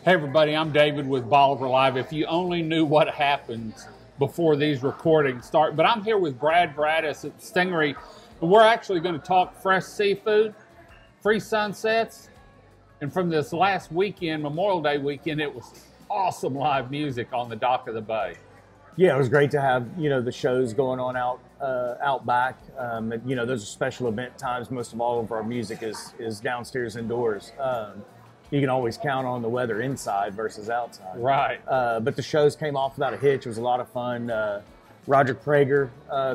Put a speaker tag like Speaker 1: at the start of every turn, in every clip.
Speaker 1: Hey everybody, I'm David with Bolivar Live. If you only knew what happens before these recordings start. But I'm here with Brad Braddis at Stingery, and we're actually going to talk fresh seafood, free sunsets, and from this last weekend, Memorial Day weekend, it was awesome live music on the dock of the bay.
Speaker 2: Yeah, it was great to have, the shows going on out back. Those are special event times. Most of all of our music is downstairs indoors. You can always count on the weather inside versus outside.
Speaker 1: Right.
Speaker 2: But the shows came off without a hitch. It was a lot of fun. Roger Prager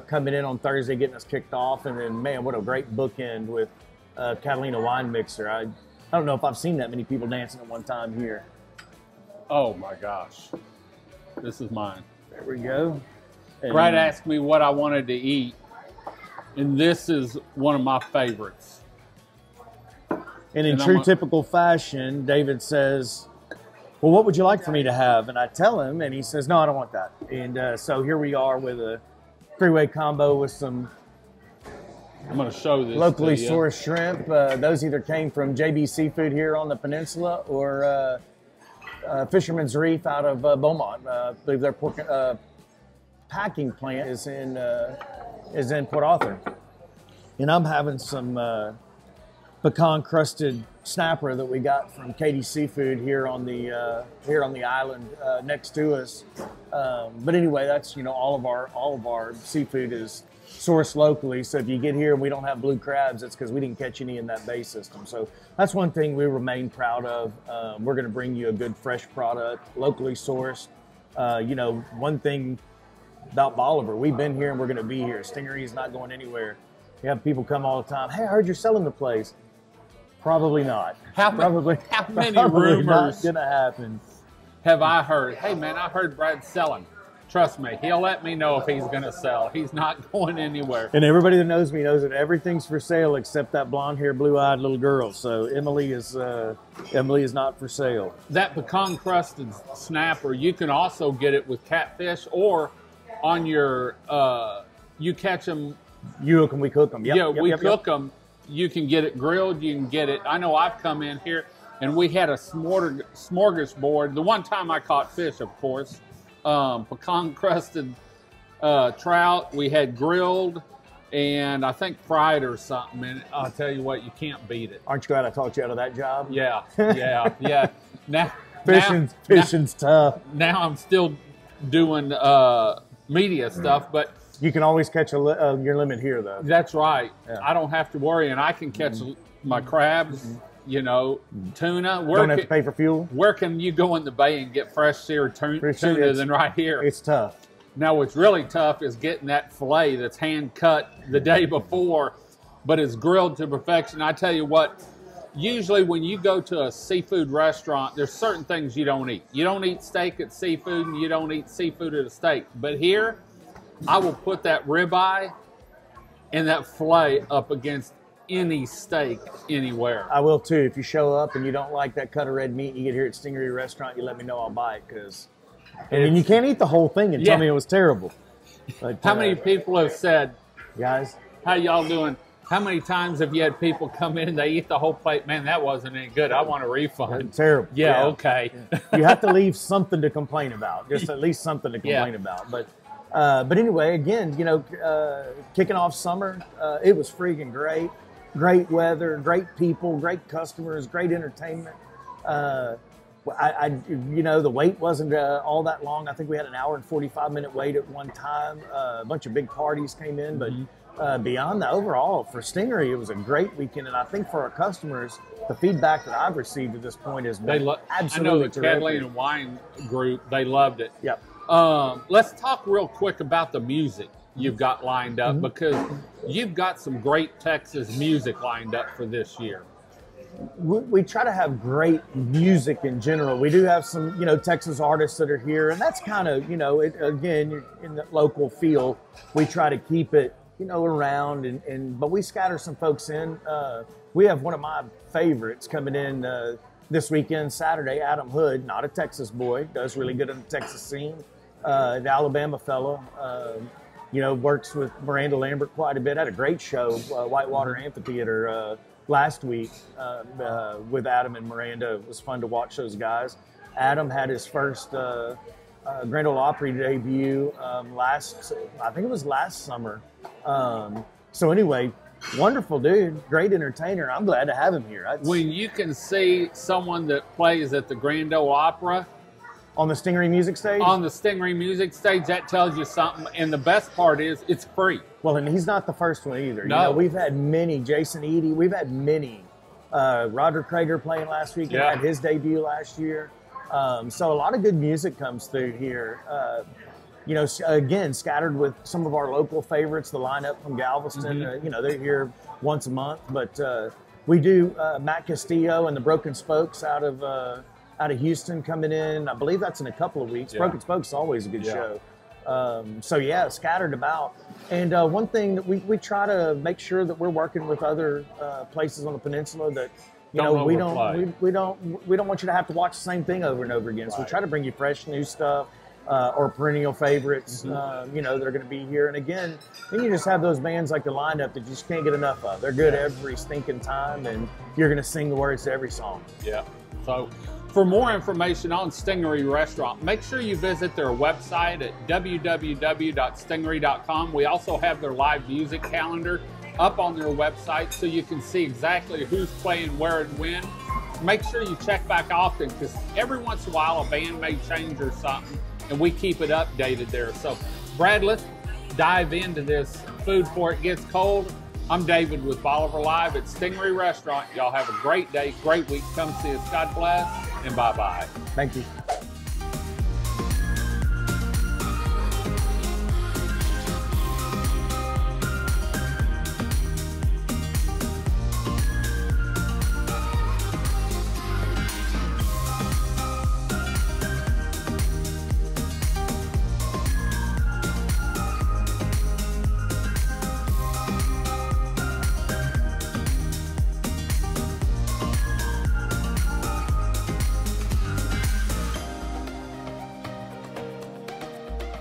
Speaker 2: coming in on Thursday, getting us kicked off. And then, man, what a great bookend with Catalina Wine Mixer. I don't know if I've seen that many people dancing at one time here.
Speaker 1: Oh, my gosh. This is mine.
Speaker 2: There we go. And
Speaker 1: Brad asked me what I wanted to eat, and this is one of my favorites.
Speaker 2: And in true typical fashion, David says, well, what would you like for me to have? And I tell him, and he says, no, I don't want that. And so here we are with a three-way combo with some
Speaker 1: I'm going to show this
Speaker 2: locally sourced shrimp. Those either came from JB Seafood here on the peninsula or Fisherman's Reef out of Beaumont. I believe their pork packing plant is in Port Arthur. And I'm having some pecan-crusted snapper that we got from Katie Seafood here on the island next to us. But anyway, that's all of our seafood is sourced locally. So if you get here and we don't have blue crabs, it's because we didn't catch any in that bay system. So that's one thing we remain proud of. We're going to bring you a good fresh product, locally sourced. One thing about Bolivar, we've been here and we're going to be here. Stingery is not going anywhere. You have people come all the time. Hey, I heard you're selling the place. Probably not.
Speaker 1: How many rumors
Speaker 2: not gonna happen?
Speaker 1: Have I heard? Hey man, I heard Brad's selling. Trust me, he'll let me know if he's gonna sell. He's not going anywhere.
Speaker 2: And everybody that knows me knows that everything's for sale except that blonde-haired, blue-eyed little girl. So Emily is not for sale.
Speaker 1: That pecan-crusted snapper, you can also get it with catfish or on your. You catch them.
Speaker 2: You hook them, we cook them.
Speaker 1: Yep, we cook them. You can get it grilled. You can get it. I know I've come in here and we had a smorgasbord. The one time I caught fish, of course, pecan-crusted trout. We had grilled and I think fried or something. And I'll tell you what, you can't beat it.
Speaker 2: Aren't you glad I talked you out of that job?
Speaker 1: Yeah, yeah. Now
Speaker 2: fishing's tough.
Speaker 1: Now I'm still doing media stuff, but.
Speaker 2: You can always catch your limit here, though.
Speaker 1: That's right.
Speaker 2: Yeah.
Speaker 1: I don't have to worry, and I can catch my crabs, tuna.
Speaker 2: Don't have to pay for fuel.
Speaker 1: Where can you go in the bay and get fresh seared tuna than right here?
Speaker 2: It's tough.
Speaker 1: Now, what's really tough is getting that fillet that's hand-cut the day before, but it's grilled to perfection. I tell you what, usually when you go to a seafood restaurant, there's certain things you don't eat. You don't eat steak at seafood, and you don't eat seafood at a steak. But here, I will put that ribeye and that fillet up against any steak anywhere.
Speaker 2: I will too. If you show up and you don't like that cut of red meat you get here at Stingery Restaurant, you let me know, I'll buy it. And you can't eat the whole thing and tell me it was terrible. But,
Speaker 1: how many people have said,
Speaker 2: guys,
Speaker 1: how y'all doing? How many times have you had people come in and they eat the whole plate? Man, that wasn't any good. I want a refund.
Speaker 2: Terrible.
Speaker 1: Yeah, okay.
Speaker 2: You have to leave something to complain about. Just at least something to complain about. But anyway, again, kicking off summer, it was freaking great. Great weather, great people, great customers, great entertainment. The wait wasn't all that long. I think we had an hour and 45-minute wait at one time. A bunch of big parties came in, but beyond that, overall, for Stingery, it was a great weekend. And I think for our customers, the feedback that I've received at this point is absolutely
Speaker 1: I know the Catalina Wine Group, they loved it.
Speaker 2: Yep.
Speaker 1: Let's talk real quick about the music you've got lined up because you've got some great Texas music lined up for this year.
Speaker 2: We try to have great music in general. We do have some, Texas artists that are here, and that's kind of, again, in the local feel, we try to keep it, around, but we scatter some folks in. We have one of my favorites coming in this weekend, Saturday, Adam Hood, not a Texas boy, does really good on the Texas scene. The Alabama fellow, works with Miranda Lambert quite a bit. Had a great show, Whitewater Amphitheater last week with Adam and Miranda. It was fun to watch those guys. Adam had his first Grand Ole Opry debut I think it was last summer. So anyway, wonderful dude, great entertainer. I'm glad to have him here.
Speaker 1: When you can see someone that plays at the Grand Ole Opry,
Speaker 2: on the Stingery Music Stage?
Speaker 1: On the Stingery Music Stage, that tells you something. And the best part is it's free.
Speaker 2: Well, and he's not the first one either.
Speaker 1: No.
Speaker 2: You know, we've had many, Jason Eady, we've had many. Roger Krager playing last week,
Speaker 1: Yeah.
Speaker 2: had his debut last year. So a lot of good music comes through here. You know, again, scattered with some of our local favorites, the lineup from Galveston. You know, they're here once a month. But we do Matt Castillo and the Broken Spokes out of Houston coming in. I believe that's in a couple of weeks.
Speaker 1: Yeah.
Speaker 2: Broken Spokes is always a good show. So yeah, scattered about. And one thing that we try to make sure that we're working with other places on the peninsula that we don't want you to have to watch the same thing over and over again. So we try to bring you fresh new stuff or perennial favorites, you know, that are going to be here. And again, then you just have those bands like the lineup that you just can't get enough of. They're good every stinking time, and you're going to sing the words to every song.
Speaker 1: Yeah. So for more information on Stingery Restaurant, make sure you visit their website at www.stingery.com. We also have their live music calendar up on their website so you can see exactly who's playing where and when. Make sure you check back often because every once in a while a band may change or something, and we keep it updated there. So, Brad, let's dive into this food before it gets cold. I'm David with Bolivar Live at Stingery Restaurant. Y'all have a great day, great week. Come see us. God bless, and bye-bye.
Speaker 2: Thank you.